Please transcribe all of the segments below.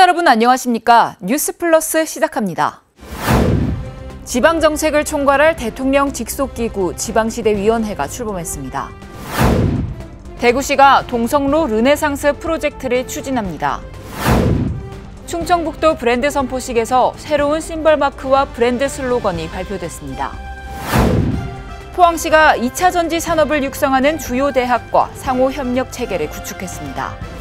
여러분 안녕하십니까? 뉴스플러스 시작합니다. 지방정책을 총괄할 대통령 직속기구 지방시대위원회가 출범했습니다. 대구시가 동성로 르네상스 프로젝트를 추진합니다. 충청북도 브랜드 선포식에서 새로운 심벌마크와 브랜드 슬로건이 발표됐습니다. 포항시가 2차 전지 산업을 육성하는 주요 대학과 상호 협력 체계를 구축했습니다.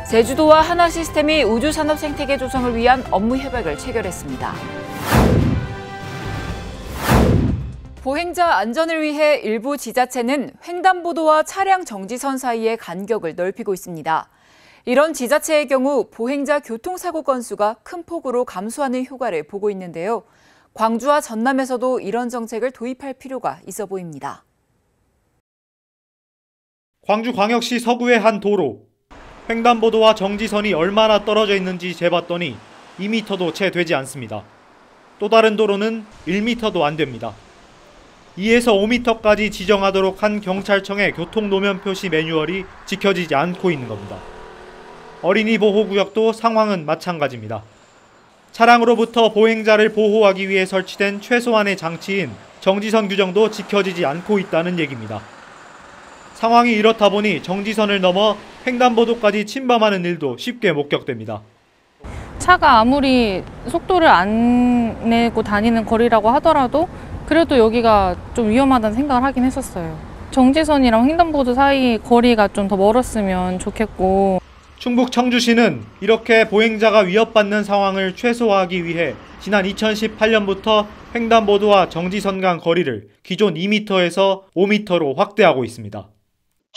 제주도와 하나시스템이 우주산업 생태계 조성을 위한 업무 협약을 체결했습니다. 보행자 안전을 위해 일부 지자체는 횡단보도와 차량 정지선 사이의 간격을 넓히고 있습니다. 이런 지자체의 경우 보행자 교통사고 건수가 큰 폭으로 감소하는 효과를 보고 있는데요. 광주와 전남에서도 이런 정책을 도입할 필요가 있어 보입니다. 광주광역시 서구의 한 도로. 횡단보도와 정지선이 얼마나 떨어져 있는지 재봤더니 2m도 채 되지 않습니다. 또 다른 도로는 1m도 안 됩니다. 2에서 5m까지 지정하도록 한 경찰청의 교통노면 표시 매뉴얼이 지켜지지 않고 있는 겁니다. 어린이 보호구역도 상황은 마찬가지입니다. 차량으로부터 보행자를 보호하기 위해 설치된 최소한의 장치인 정지선 규정도 지켜지지 않고 있다는 얘기입니다. 상황이 이렇다 보니 정지선을 넘어 횡단보도까지 침범하는 일도 쉽게 목격됩니다. 차가 아무리 속도를 안 내고 다니는 거리라고 하더라도 그래도 여기가 좀 위험하다는 생각을 하긴 했었어요. 정지선이랑 횡단보도 사이 거리가 좀 더 멀었으면 좋겠고. 충북 청주시는 이렇게 보행자가 위협받는 상황을 최소화하기 위해 지난 2018년부터 횡단보도와 정지선 간 거리를 기존 2m에서 5m로 확대하고 있습니다.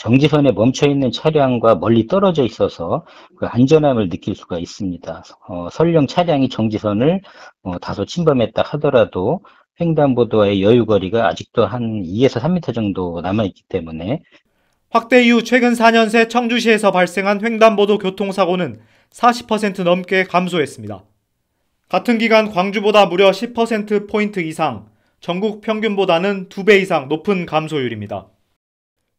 정지선에 멈춰있는 차량과 멀리 떨어져 있어서 그 안전함을 느낄 수가 있습니다. 설령 차량이 정지선을 다소 침범했다 하더라도 횡단보도와의 여유거리가 아직도 한 2에서 3m 정도 남아있기 때문에 확대 이후 최근 4년 새 청주시에서 발생한 횡단보도 교통사고는 40% 넘게 감소했습니다. 같은 기간 광주보다 무려 10%포인트 이상, 전국 평균보다는 2배 이상 높은 감소율입니다.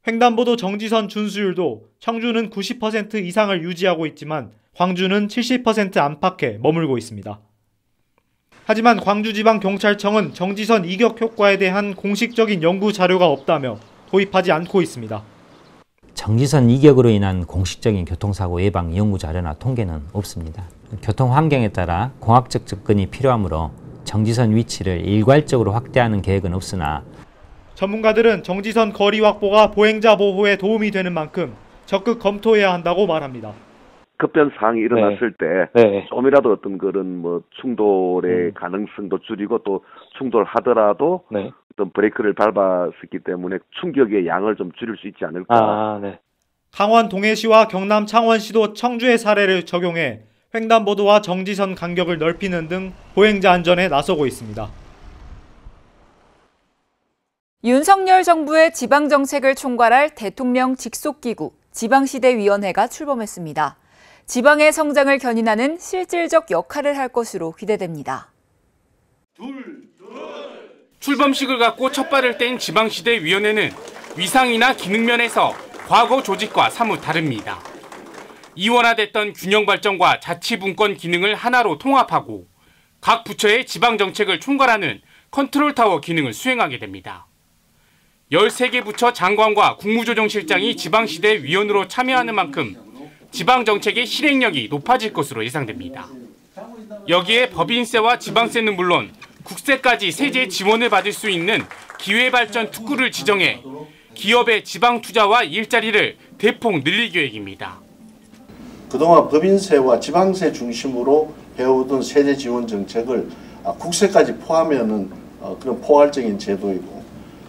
횡단보도 정지선 준수율도 청주는 90% 이상을 유지하고 있지만 광주는 70% 안팎에 머물고 있습니다. 하지만 광주지방경찰청은 정지선 이격 효과에 대한 공식적인 연구 자료가 없다며 도입하지 않고 있습니다. 정지선 이격으로 인한 공식적인 교통사고 예방 연구 자료나 통계는 없습니다. 교통 환경에 따라 공학적 접근이 필요하므로 정지선 위치를 일괄적으로 확대하는 계획은 없으나 전문가들은 정지선 거리 확보가 보행자 보호에 도움이 되는 만큼 적극 검토해야 한다고 말합니다. 급변 사항이 일어났을 때 좀이라도 어떤 그런 충돌의 가능성도 줄이고 또 충돌하더라도 어떤 브레이크를 밟았기 때문에 충격의 양을 좀 줄일 수 있지 않을까. 강원 동해시와 경남 창원시도 청주의 사례를 적용해 횡단보도와 정지선 간격을 넓히는 등 보행자 안전에 나서고 있습니다. 윤석열 정부의 지방정책을 총괄할 대통령 직속기구 지방시대위원회가 출범했습니다. 지방의 성장을 견인하는 실질적 역할을 할 것으로 기대됩니다. 출범식을 갖고 첫 발을 뗀 지방시대위원회는 위상이나 기능 면에서 과거 조직과 사뭇 다릅니다. 이원화됐던 균형발전과 자치분권 기능을 하나로 통합하고 각 부처의 지방정책을 총괄하는 컨트롤타워 기능을 수행하게 됩니다. 13개 부처 장관과 국무조정실장이 지방시대위원으로 참여하는 만큼 지방정책의 실행력이 높아질 것으로 예상됩니다. 여기에 법인세와 지방세는 물론 국세까지 세제 지원을 받을 수 있는 기회발전 특구를 지정해 기업의 지방투자와 일자리를 대폭 늘릴 계획입니다. 그동안 법인세와 지방세 중심으로 해오던 세제 지원 정책을 국세까지 포함하는 그런 포괄적인 제도이고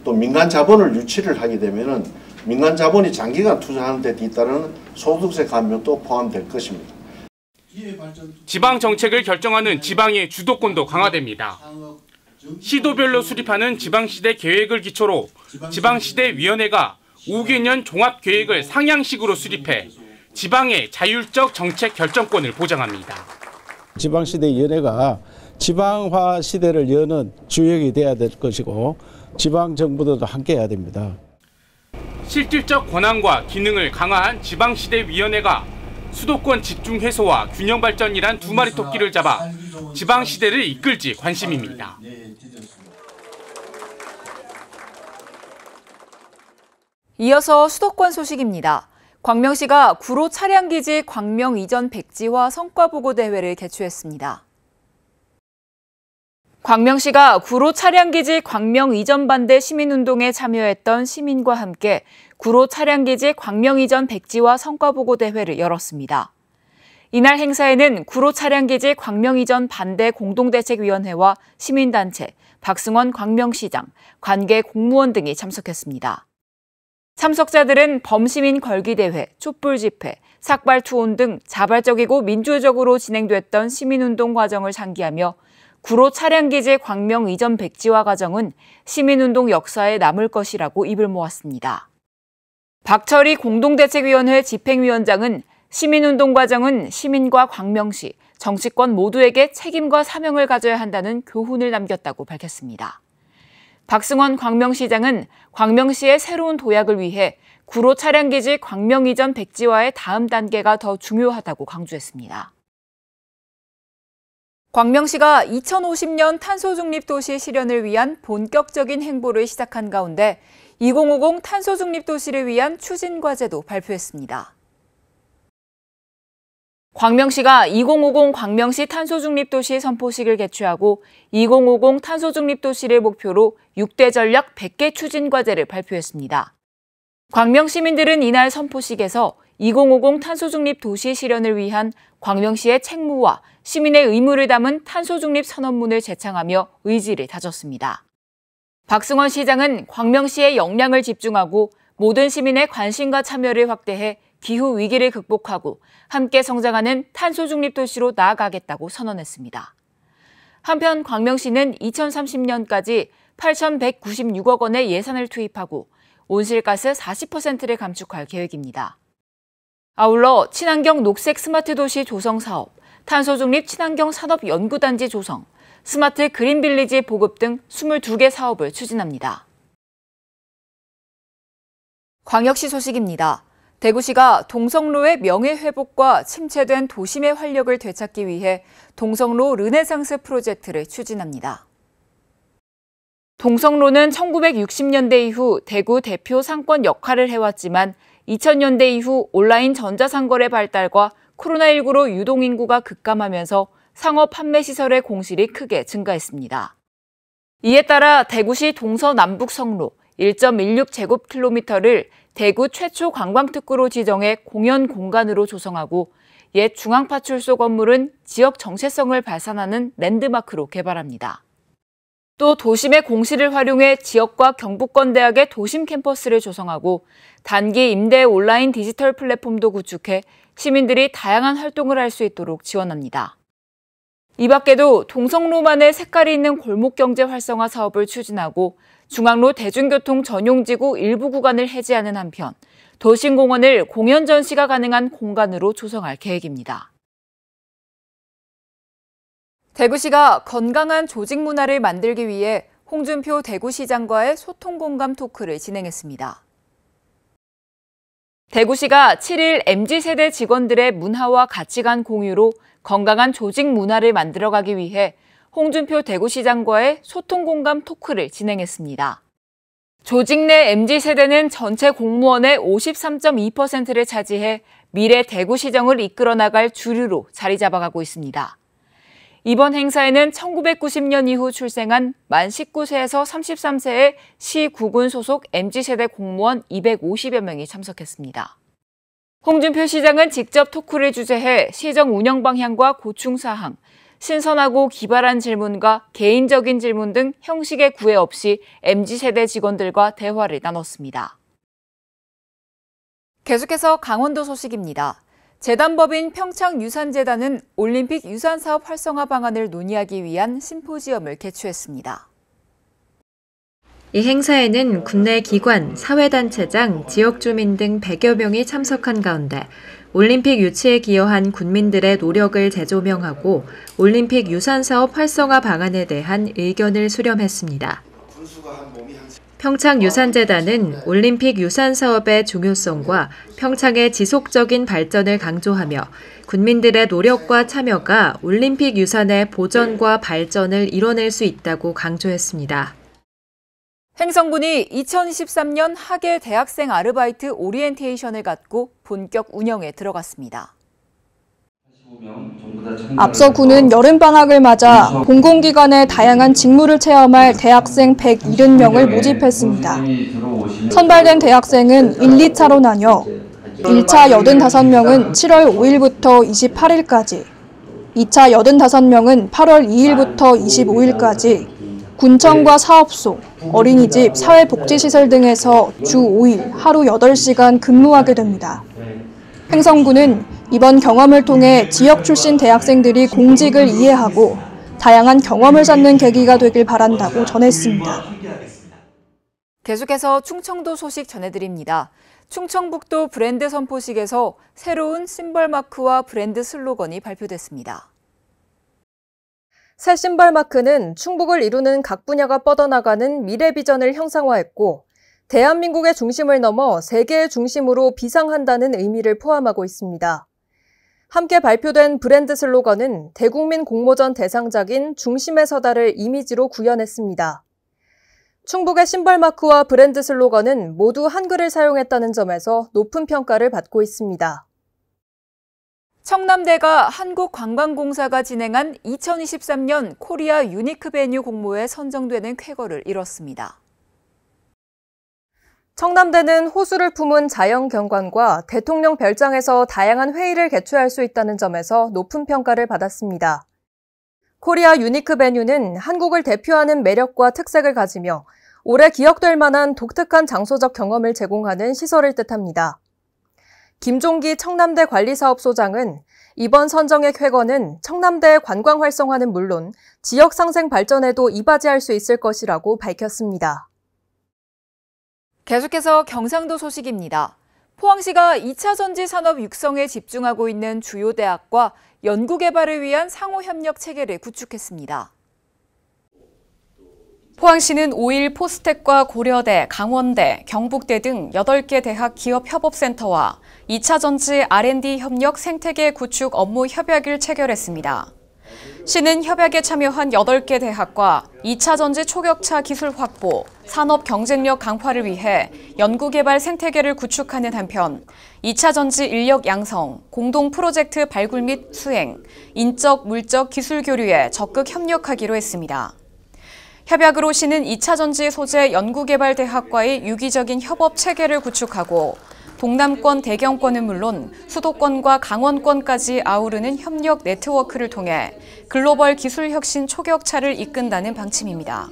또 민간 자본을 유치를 하게 되면은 민간 자본이 장기간 투자하는 데 뒤따르는 소득세 감면도 포함될 것입니다. 지방 정책을 결정하는 지방의 주도권도 강화됩니다. 시도별로 수립하는 지방시대 계획을 기초로 지방시대위원회가 5개년 종합계획을 상향식으로 수립해 지방의 자율적 정책 결정권을 보장합니다. 지방시대위원회가 지방화 시대를 여는 주역이 돼야 될 것이고 지방정부들도 함께 해야 됩니다. 실질적 권한과 기능을 강화한 지방시대위원회가 수도권 집중 해소와 균형 발전이란 두 마리 토끼를 잡아 지방 시대를 이끌지 관심입니다. 이어서 수도권 소식입니다. 광명시가 구로 차량기지 광명 이전 백지화 성과보고 대회를 개최했습니다. 광명시가 구로 차량기지 광명 이전 반대 시민운동에 참여했던 시민과 함께 구로 차량기지 광명 이전 백지화 성과보고 대회를 열었습니다. 이날 행사에는 구로 차량기지 광명 이전 반대 공동대책위원회와 시민단체, 박승원 광명시장, 관계 공무원 등이 참석했습니다. 참석자들은 범시민 걸기대회, 촛불집회, 삭발투혼 등 자발적이고 민주적으로 진행됐던 시민운동 과정을 상기하며 구로 차량기지 광명 이전 백지화 과정은 시민운동 역사에 남을 것이라고 입을 모았습니다. 박철희 공동대책위원회 집행위원장은 시민운동 과정은 시민과 광명시, 정치권 모두에게 책임과 사명을 가져야 한다는 교훈을 남겼다고 밝혔습니다. 박승원 광명시장은 광명시의 새로운 도약을 위해 구로 차량기지 광명 이전 백지화의 다음 단계가 더 중요하다고 강조했습니다. 광명시가 2050년 탄소중립 도시 실현을 위한 본격적인 행보를 시작한 가운데 2050 탄소중립 도시를 위한 추진과제도 발표했습니다. 광명시가 2050 광명시 탄소중립도시 선포식을 개최하고 2050 탄소중립도시를 목표로 6대 전략 100개 추진과제를 발표했습니다. 광명 시민들은 이날 선포식에서 2050 탄소중립도시 실현을 위한 광명시의 책무와 시민의 의무를 담은 탄소중립 선언문을 제창하며 의지를 다졌습니다. 박승원 시장은 광명시의 역량을 집중하고 모든 시민의 관심과 참여를 확대해 기후 위기를 극복하고 함께 성장하는 탄소중립 도시로 나아가겠다고 선언했습니다. 한편 광명시는 2030년까지 8,196억 원의 예산을 투입하고 온실가스 40%를 감축할 계획입니다. 아울러 친환경 녹색 스마트 도시 조성 사업, 탄소중립 친환경 산업 연구단지 조성, 스마트 그린빌리지 보급 등 22개 사업을 추진합니다. 광역시 소식입니다. 대구시가 동성로의 명예회복과 침체된 도심의 활력을 되찾기 위해 동성로 르네상스 프로젝트를 추진합니다. 동성로는 1960년대 이후 대구 대표 상권 역할을 해왔지만 2000년대 이후 온라인 전자상거래 발달과 코로나19로 유동인구가 급감하면서 상업 판매 시설의 공실이 크게 증가했습니다. 이에 따라 대구시 동서남북 성로 1.16제곱킬로미터를 대구 최초 관광특구로 지정해 공연 공간으로 조성하고 옛 중앙파출소 건물은 지역 정체성을 발산하는 랜드마크로 개발합니다. 또 도심의 공실을 활용해 지역과 경북권 대학의 도심 캠퍼스를 조성하고 단기 임대 온라인 디지털 플랫폼도 구축해 시민들이 다양한 활동을 할 수 있도록 지원합니다. 이 밖에도 동성로만의 색깔이 있는 골목경제 활성화 사업을 추진하고 중앙로 대중교통 전용지구 일부 구간을 해제하는 한편 도심공원을 공연 전시가 가능한 공간으로 조성할 계획입니다. 대구시가 건강한 조직 문화를 만들기 위해 홍준표 대구시장과의 소통 공감 토크를 진행했습니다. 대구시가 7일 MZ세대 직원들의 문화와 가치관 공유로 건강한 조직 문화를 만들어가기 위해 홍준표 대구시장과의 소통 공감 토크를 진행했습니다. 조직 내 MZ세대는 전체 공무원의 53.2%를 차지해 미래 대구시정을 이끌어 나갈 주류로 자리 잡아가고 있습니다. 이번 행사에는 1990년 이후 출생한 만 19세에서 33세의 시 구군 소속 MZ세대 공무원 250여 명이 참석했습니다. 홍준표 시장은 직접 토크를 주재해 시정 운영 방향과 고충 사항, 신선하고 기발한 질문과 개인적인 질문 등 형식의 구애 없이 MZ세대 직원들과 대화를 나눴습니다. 계속해서 강원도 소식입니다. 재단법인 평창유산재단은 올림픽 유산사업 활성화 방안을 논의하기 위한 심포지엄을 개최했습니다. 이 행사에는 국내 기관, 사회단체장, 지역주민 등 100여 명이 참석한 가운데 올림픽 유치에 기여한 군민들의 노력을 재조명하고 올림픽 유산사업 활성화 방안에 대한 의견을 수렴했습니다. 평창유산재단은 올림픽 유산 사업의 중요성과 평창의 지속적인 발전을 강조하며 군민들의 노력과 참여가 올림픽 유산의 보전과 발전을 이뤄낼 수 있다고 강조했습니다. 횡성군이 2023년 하계 대학생 아르바이트 오리엔테이션을 갖고 본격 운영에 들어갔습니다. 앞서 군은 여름방학을 맞아 공공기관의 다양한 직무를 체험할 대학생 170명을 모집했습니다. 선발된 대학생은 1, 2차로 나뉘어 1차 85명은 7월 5일부터 28일까지, 2차 85명은 8월 2일부터 25일까지 군청과 사업소, 어린이집, 사회복지시설 등에서 주 5일 하루 8시간 근무하게 됩니다. 횡성군은 이번 경험을 통해 지역 출신 대학생들이 공직을 이해하고 다양한 경험을 쌓는 계기가 되길 바란다고 전했습니다. 계속해서 충청도 소식 전해드립니다. 충청북도 브랜드 선포식에서 새로운 심벌 마크와 브랜드 슬로건이 발표됐습니다. 새 심벌 마크는 충북을 이루는 각 분야가 뻗어나가는 미래 비전을 형상화했고 대한민국의 중심을 넘어 세계의 중심으로 비상한다는 의미를 포함하고 있습니다. 함께 발표된 브랜드 슬로건은 대국민 공모전 대상작인 중심에 서다를 이미지로 구현했습니다. 충북의 심벌 마크와 브랜드 슬로건은 모두 한글을 사용했다는 점에서 높은 평가를 받고 있습니다. 청남대가 한국관광공사가 진행한 2023년 코리아 유니크 베뉴 공모에 선정되는 쾌거를 이뤘습니다. 청남대는 호수를 품은 자연경관과 대통령 별장에서 다양한 회의를 개최할 수 있다는 점에서 높은 평가를 받았습니다. 코리아 유니크 베뉴는 한국을 대표하는 매력과 특색을 가지며 오래 기억될 만한 독특한 장소적 경험을 제공하는 시설을 뜻합니다. 김종기 청남대 관리사업소장은 이번 선정의 쾌거는 청남대의 관광 활성화는 물론 지역 상생 발전에도 이바지할 수 있을 것이라고 밝혔습니다. 계속해서 경상도 소식입니다. 포항시가 2차 전지 산업 육성에 집중하고 있는 주요 대학과 연구개발을 위한 상호협력 체계를 구축했습니다. 포항시는 5일 포스텍과 고려대, 강원대, 경북대 등 8개 대학 기업협업센터와 2차 전지 R&D 협력 생태계 구축 업무 협약을 체결했습니다. 시는 협약에 참여한 8개 대학과 2차 전지 초격차 기술 확보, 산업 경쟁력 강화를 위해 연구개발 생태계를 구축하는 한편 2차 전지 인력 양성, 공동 프로젝트 발굴 및 수행, 인적, 물적 기술 교류에 적극 협력하기로 했습니다. 협약으로 시는 2차 전지 소재 연구개발대학과의 유기적인 협업 체계를 구축하고 동남권 대경권은 물론 수도권과 강원권까지 아우르는 협력 네트워크를 통해 글로벌 기술 혁신 초격차를 이끈다는 방침입니다.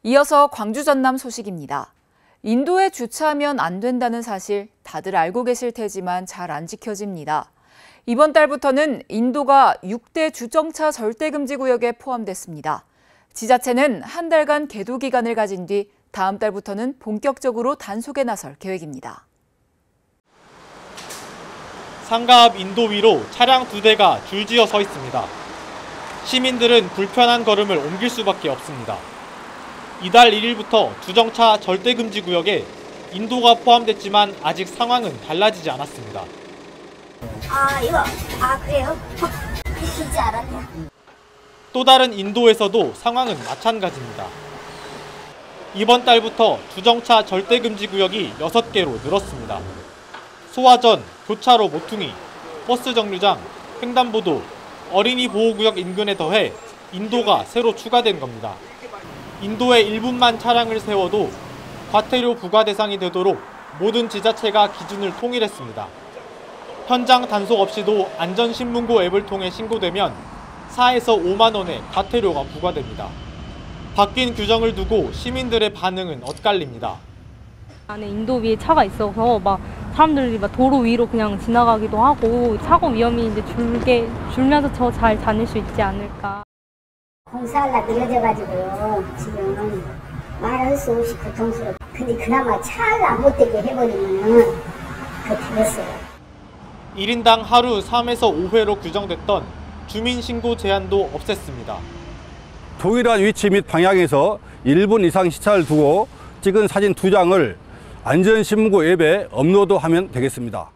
이어서 광주 전남 소식입니다. 인도에 주차하면 안 된다는 사실 다들 알고 계실 테지만 잘 안 지켜집니다. 이번 달부터는 인도가 6대 주정차 절대금지 구역에 포함됐습니다. 지자체는 한 달간 계도 기간을 가진 뒤 다음 달부터는 본격적으로 단속에 나설 계획입니다. 상가 앞 인도 위로 차량 2대가 줄지어 서 있습니다. 시민들은 불편한 걸음을 옮길 수밖에 없습니다. 이달 1일부터 주정차 절대금지 구역에 인도가 포함됐지만 아직 상황은 달라지지 않았습니다. 그래요? 진지 알았네요. 또 다른 인도에서도 상황은 마찬가지입니다. 이번 달부터 주정차 절대금지 구역이 6개로 늘었습니다. 소화전, 교차로 모퉁이, 버스 정류장, 횡단보도, 어린이 보호구역 인근에 더해 인도가 새로 추가된 겁니다. 인도에 1분만 차량을 세워도 과태료 부과 대상이 되도록 모든 지자체가 기준을 통일했습니다. 현장 단속 없이도 안전신문고 앱을 통해 신고되면 4에서 5만 원의 과태료가 부과됩니다. 바뀐 규정을 두고 시민들의 반응은 엇갈립니다. 안에 인도 위에 차가 있어서 사람들이 도로 위로 그냥 지나가기도 하고 사고 위험이 이제 줄면서 더 잘 다닐 수 있지 않을까. 공사하려 늘어져가지고 지금 말할 수 없이 고통스럽고 근데 그나마 차를 안 못 되게 해버리면은 그렇게 됐어요. 1인당 하루 3에서 5회로 규정됐던 주민신고 제한도 없앴습니다. 동일한 위치 및 방향에서 1분 이상 시차를 두고 찍은 사진 2장을 안전신문고 앱에 업로드하면 되겠습니다.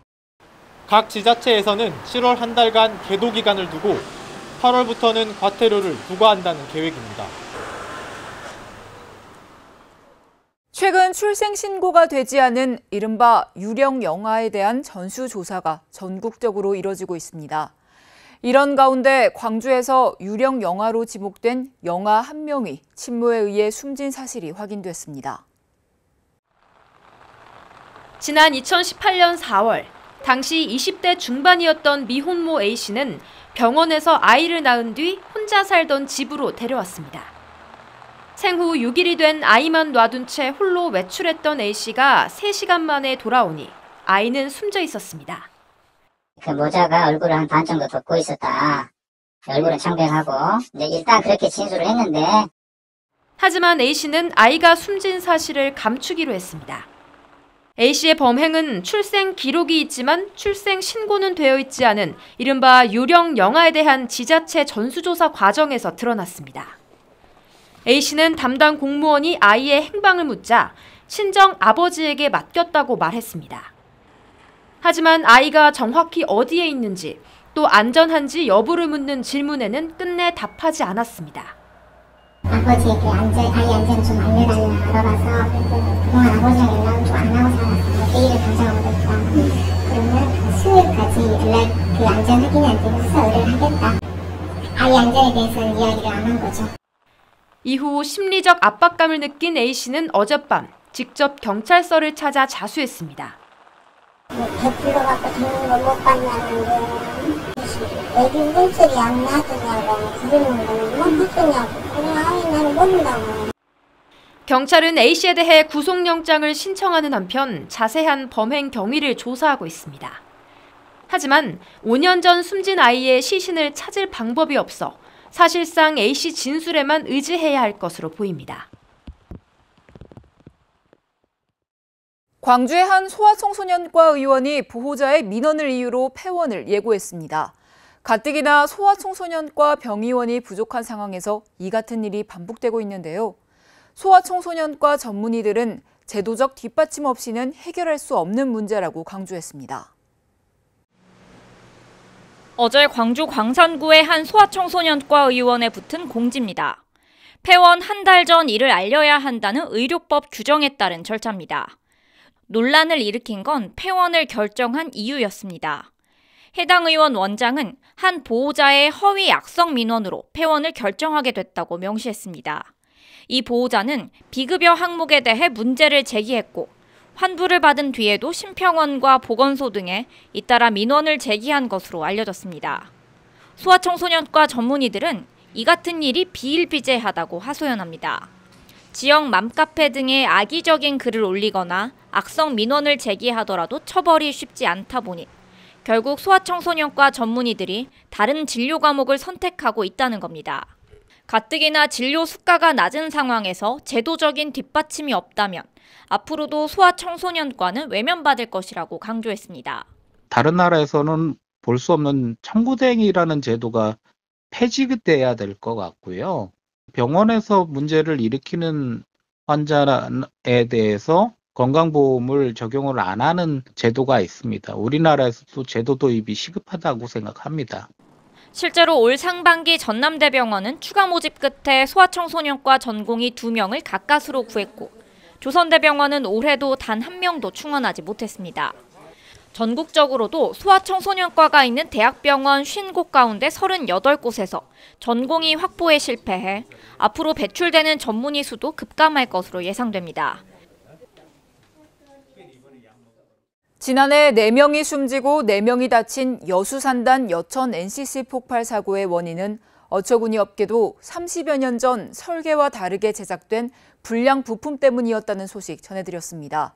각 지자체에서는 7월 한 달간 계도 기간을 두고 8월부터는 과태료를 부과한다는 계획입니다. 최근 출생신고가 되지 않은 이른바 유령 영아에 대한 전수조사가 전국적으로 이뤄지고 있습니다. 이런 가운데 광주에서 유령 영아로 지목된 영아 1명이 친모에 의해 숨진 사실이 확인됐습니다. 지난 2018년 4월, 당시 20대 중반이었던 미혼모 A씨는 병원에서 아이를 낳은 뒤 혼자 살던 집으로 데려왔습니다. 생후 6일이 된 아이만 놔둔 채 홀로 외출했던 A씨가 3시간 만에 돌아오니 아이는 숨져 있었습니다. 그 모자가 얼굴을 한 반 정도 덮고 있었다. 얼굴은 창백하고 일단 그렇게 진술을 했는데 하지만 A씨는 아이가 숨진 사실을 감추기로 했습니다. A씨의 범행은 출생 기록이 있지만 출생 신고는 되어 있지 않은 이른바 유령 영아에 대한 지자체 전수조사 과정에서 드러났습니다. A씨는 담당 공무원이 아이의 행방을 묻자 친정 아버지에게 맡겼다고 말했습니다. 하지만 아이가 정확히 어디에 있는지 또 안전한지 여부를 묻는 질문에는 끝내 답하지 않았습니다. 아버지에게 아이 안전 좀 알려달라 알아봐서 그동안 아버지랑 연락을 좀 안 하고 살았어요. 내일을 가져오겠다. 그러면 수요일까지 연락 그 안전 확인이 안 되면 수사 의뢰를 하겠다. 아이 안전에 대해서는 이야기를 안 한 거죠. 이후 심리적 압박감을 느낀 A씨는 어젯밤 직접 경찰서를 찾아 자수했습니다. 배불러갖고 듣는 거 못 봤냐는데 애기 물소리 안 놔두냐고 그러는 거는 못 듣냐고 그냥 아이 나는 모른다고. 경찰은 A씨에 대해 구속영장을 신청하는 한편 자세한 범행 경위를 조사하고 있습니다. 하지만 5년 전 숨진 아이의 시신을 찾을 방법이 없어 사실상 A씨 진술에만 의지해야 할 것으로 보입니다. 광주의 한 소아청소년과 의원이 보호자의 민원을 이유로 폐원을 예고했습니다. 가뜩이나 소아청소년과 병의원이 부족한 상황에서 이 같은 일이 반복되고 있는데요. 소아청소년과 전문의들은 제도적 뒷받침 없이는 해결할 수 없는 문제라고 강조했습니다. 어제 광주 광산구의 한 소아청소년과 의원에 붙은 공지입니다. 폐원 한 달 전 일을 알려야 한다는 의료법 규정에 따른 절차입니다. 논란을 일으킨 건 폐원을 결정한 이유였습니다. 해당 의원 원장은 한 보호자의 허위 악성 민원으로 폐원을 결정하게 됐다고 명시했습니다. 이 보호자는 비급여 항목에 대해 문제를 제기했고 환부를 받은 뒤에도 심평원과 보건소 등에 잇따라 민원을 제기한 것으로 알려졌습니다. 소아청소년과 전문의들은 이 같은 일이 비일비재하다고 하소연합니다. 지역 맘카페 등에 악의적인 글을 올리거나 악성 민원을 제기하더라도 처벌이 쉽지 않다 보니 결국 소아청소년과 전문의들이 다른 진료 과목을 선택하고 있다는 겁니다. 가뜩이나 진료 수가가 낮은 상황에서 제도적인 뒷받침이 없다면 앞으로도 소아청소년과는 외면받을 것이라고 강조했습니다. 다른 나라에서는 볼 수 없는 청구대행이라는 제도가 폐지돼야 될 것 같고요. 병원에서 문제를 일으키는 환자에 대해서 건강보험을 적용을 안 하는 제도가 있습니다. 우리나라에서도 제도 도입이 시급하다고 생각합니다. 실제로 올 상반기 전남대병원은 추가 모집 끝에 소아청소년과 전공의 2명을 가까스로 구했고 조선대병원은 올해도 단 1명도 충원하지 못했습니다. 전국적으로도 소아청소년과가 있는 대학병원 50곳 가운데 38곳에서 전공의 확보에 실패해 앞으로 배출되는 전문의 수도 급감할 것으로 예상됩니다. 지난해 4명이 숨지고 4명이 다친 여수산단 여천 NCC 폭발 사고의 원인은 어처구니 없게도 30여 년 전 설계와 다르게 제작된 불량 부품 때문이었다는 소식 전해드렸습니다.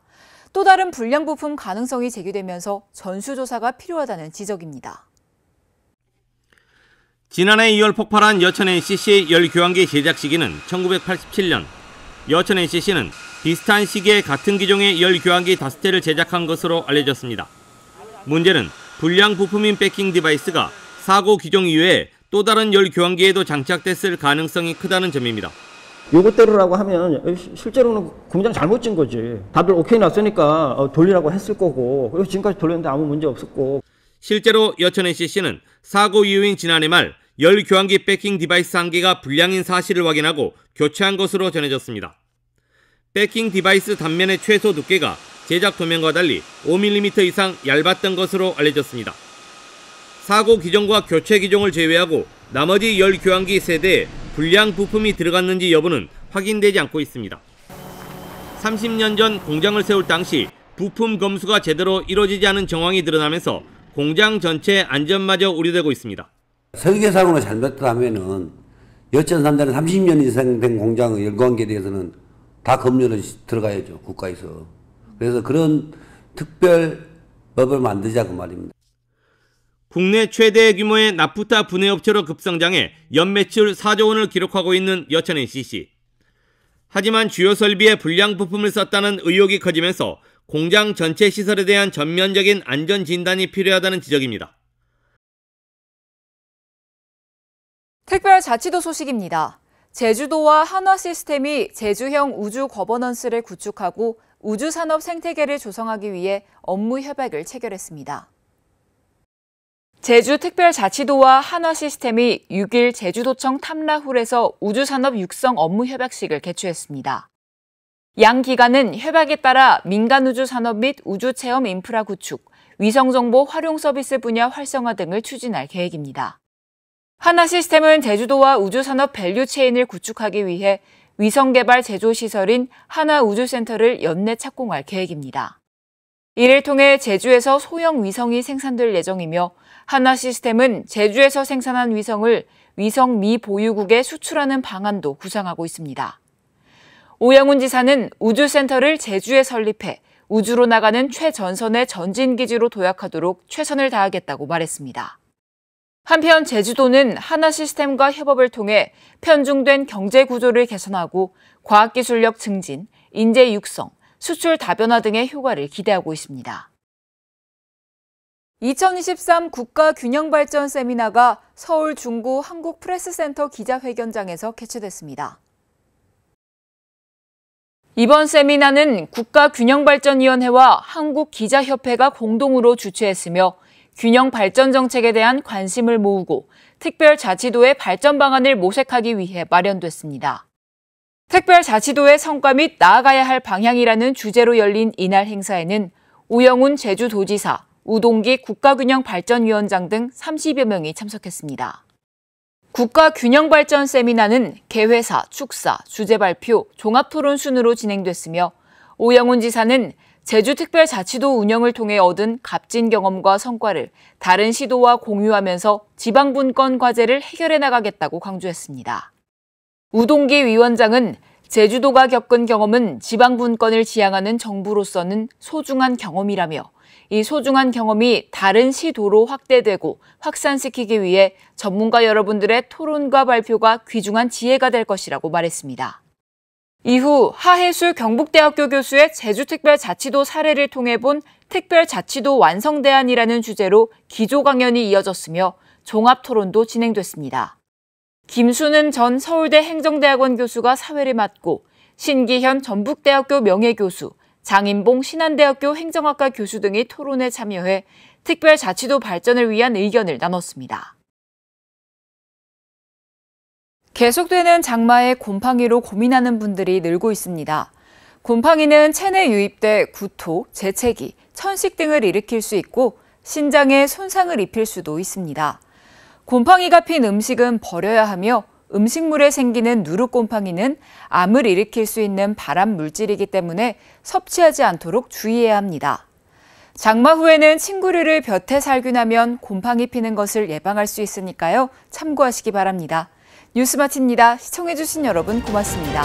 또 다른 불량 부품 가능성이 제기되면서 전수조사가 필요하다는 지적입니다. 지난해 2월 폭발한 여천 NCC 열교환기 제작 시기는 1987년. 여천 NCC는 비슷한 시기에 같은 기종의 열교환기 5대를 제작한 것으로 알려졌습니다. 문제는 불량 부품인 백킹 디바이스가 사고 규정 이외에 또 다른 열 교환기에도 장착됐을 가능성이 크다는 점입니다. 요것대로라고 하면 실제로는 공장 잘못 진 거지. 다들 오케이 났으니까 돌리라고 했을 거고, 그리고 지금까지 돌렸는데 아무 문제 없었고. 실제로 여천NCC는 사고 이후인 지난해 말 열 교환기 백킹 디바이스 한 개가 불량인 사실을 확인하고 교체한 것으로 전해졌습니다. 백킹 디바이스 단면의 최소 두께가 제작 도면과 달리 5mm 이상 얇았던 것으로 알려졌습니다. 사고 기종과 교체 기종을 제외하고 나머지 열 교환기 세대에 불량 부품이 들어갔는지 여부는 확인되지 않고 있습니다. 30년 전 공장을 세울 당시 부품 검수가 제대로 이루어지지 않은 정황이 드러나면서 공장 전체 안전마저 우려되고 있습니다. 설계사고가 잘못하면은 여천 3단에 30년 이상 된 공장 열교환기에 대해서는 다 검열을 들어가야죠, 국가에서. 그래서 그런 특별법을 만들자고 말입니다. 국내 최대 규모의 나프타 분해업체로 급성장해 연매출 4조 원을 기록하고 있는 여천NCC. 하지만 주요 설비에 불량 부품을 썼다는 의혹이 커지면서 공장 전체 시설에 대한 전면적인 안전 진단이 필요하다는 지적입니다. 특별자치도 소식입니다. 제주도와 한화시스템이 제주형 우주 거버넌스를 구축하고 우주산업 생태계를 조성하기 위해 업무 협약을 체결했습니다. 제주특별자치도와 한화시스템이 6일 제주도청 탐라홀에서 우주산업 육성 업무 협약식을 개최했습니다. 양 기관은 협약에 따라 민간우주산업 및 우주체험 인프라 구축, 위성정보 활용 서비스 분야 활성화 등을 추진할 계획입니다. 한화시스템은 제주도와 우주산업 밸류체인을 구축하기 위해 위성개발 제조시설인 한화우주센터를 연내 착공할 계획입니다. 이를 통해 제주에서 소형 위성이 생산될 예정이며 한화시스템은 제주에서 생산한 위성을 위성 미보유국에 수출하는 방안도 구상하고 있습니다. 오영훈 지사는 우주센터를 제주에 설립해 우주로 나가는 최전선의 전진기지로 도약하도록 최선을 다하겠다고 말했습니다. 한편 제주도는 한화시스템과 협업을 통해 편중된 경제 구조를 개선하고 과학기술력 증진, 인재 육성, 수출 다변화 등의 효과를 기대하고 있습니다. 2023 국가균형발전 세미나가 서울 중구 한국프레스센터 기자회견장에서 개최됐습니다. 이번 세미나는 국가균형발전위원회와 한국기자협회가 공동으로 주최했으며 균형발전 정책에 대한 관심을 모으고 특별자치도의 발전 방안을 모색하기 위해 마련됐습니다. 특별자치도의 성과 및 나아가야 할 방향이라는 주제로 열린 이날 행사에는 우영훈 제주도지사, 우동기 국가균형발전위원장 등 30여 명이 참석했습니다. 국가균형발전 세미나는 개회사, 축사, 주제 발표, 종합토론 순으로 진행됐으며 오영훈 지사는 제주특별자치도 운영을 통해 얻은 값진 경험과 성과를 다른 시도와 공유하면서 지방분권 과제를 해결해 나가겠다고 강조했습니다. 우동기 위원장은 제주도가 겪은 경험은 지방분권을 지향하는 정부로서는 소중한 경험이라며 이 소중한 경험이 다른 시도로 확대되고 확산시키기 위해 전문가 여러분들의 토론과 발표가 귀중한 지혜가 될 것이라고 말했습니다. 이후 하혜수 경북대학교 교수의 제주특별자치도 사례를 통해 본 특별자치도 완성대안이라는 주제로 기조 강연이 이어졌으며 종합토론도 진행됐습니다. 김수는 전 서울대 행정대학원 교수가 사회를 맡고 신기현 전북대학교 명예교수, 장인봉 신한대학교 행정학과 교수 등이 토론에 참여해 특별자치도 발전을 위한 의견을 나눴습니다. 계속되는 장마에 곰팡이로 고민하는 분들이 늘고 있습니다. 곰팡이는 체내 유입돼 구토, 재채기, 천식 등을 일으킬 수 있고 신장에 손상을 입힐 수도 있습니다. 곰팡이가 핀 음식은 버려야 하며 음식물에 생기는 누룩곰팡이는 암을 일으킬 수 있는 발암 물질이기 때문에 섭취하지 않도록 주의해야 합니다. 장마 후에는 침구류를 볕에 살균하면 곰팡이 피는 것을 예방할 수 있으니까요. 참고하시기 바랍니다. 뉴스마치입니다. 시청해주신 여러분 고맙습니다.